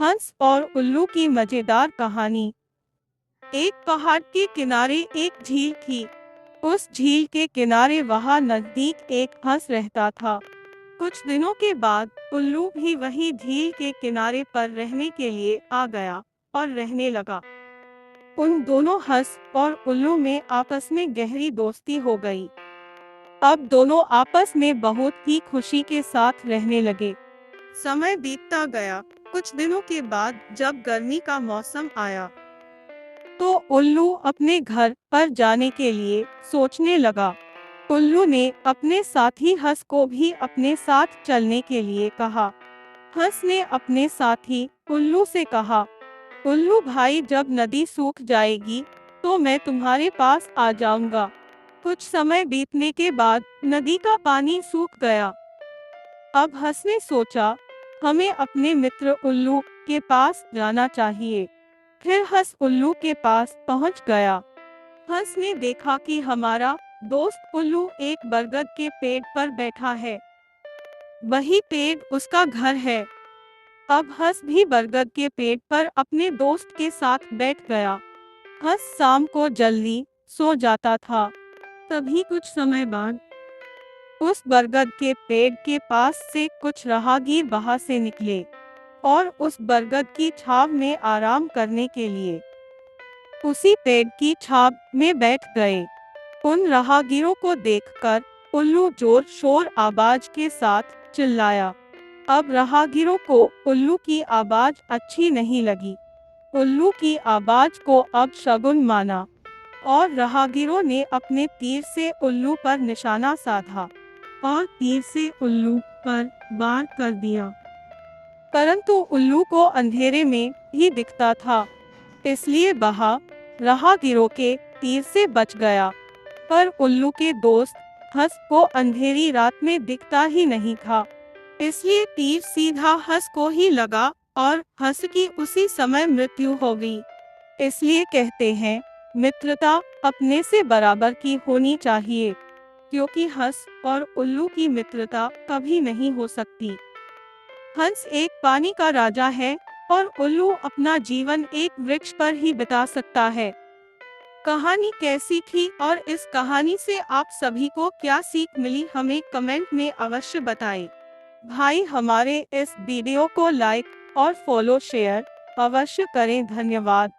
हंस और उल्लू की मजेदार कहानी। एक पहाड़ के किनारे एक झील थी। उस झील के किनारे वहां नजदीक एक हंस रहता था। कुछ दिनों के बाद उल्लू भी वही झील के किनारे पर रहने के लिए आ गया और रहने लगा। उन दोनों हंस और उल्लू में आपस में गहरी दोस्ती हो गई। अब दोनों आपस में बहुत ही खुशी के साथ रहने लगे। समय बीतता गया। कुछ दिनों के बाद जब गर्मी का मौसम आया तो उल्लू अपने घर पर जाने के लिए सोचने लगा। उल्लू ने अपने साथी हंस को भी अपने साथ चलने के लिए कहा। हंस ने अपने साथी उल्लू से कहा, उल्लू भाई, जब नदी सूख जाएगी तो मैं तुम्हारे पास आ जाऊंगा। कुछ समय बीतने के बाद नदी का पानी सूख गया। अब हंस ने सोचा, हमें अपने मित्र उल्लू के पास जाना चाहिए। फिर हंस उल्लू के पास पहुंच गया। हंस ने देखा कि हमारा दोस्त उल्लू एक बरगद के पेड़ पर बैठा है। वही पेड़ उसका घर है। अब हंस भी बरगद के पेड़ पर अपने दोस्त के साथ बैठ गया। हंस शाम को जल्दी सो जाता था। तभी कुछ समय बाद उस बरगद के पेड़ के पास से कुछ राहगीर वहां से निकले और उस बरगद की छाव में आराम करने के लिए उसी पेड़ की छाव में बैठ गए। उन राहगीरों को देखकर उल्लू जोर शोर आवाज के साथ चिल्लाया। अब राहगीरों को उल्लू की आवाज अच्छी नहीं लगी। उल्लू की आवाज को अब शगुन माना और राहगीरों ने अपने तीर से उल्लू पर निशाना साधा और तीर से उल्लू पर वार कर दिया। परंतु उल्लू को अंधेरे में ही दिखता था, इसलिए वह राहगीरों के तीर से बच गया। पर उल्लू के दोस्त हंस को अंधेरी रात में दिखता ही नहीं था, इसलिए तीर सीधा हंस को ही लगा और हंस की उसी समय मृत्यु हो गई। इसलिए कहते हैं, मित्रता अपने से बराबर की होनी चाहिए, क्योंकि हंस और उल्लू की मित्रता कभी नहीं हो सकती। हंस एक पानी का राजा है और उल्लू अपना जीवन एक वृक्ष पर ही बिता सकता है। कहानी कैसी थी और इस कहानी से आप सभी को क्या सीख मिली, हमें कमेंट में अवश्य बताएं। भाई, हमारे इस वीडियो को लाइक और फॉलो शेयर अवश्य करें। धन्यवाद।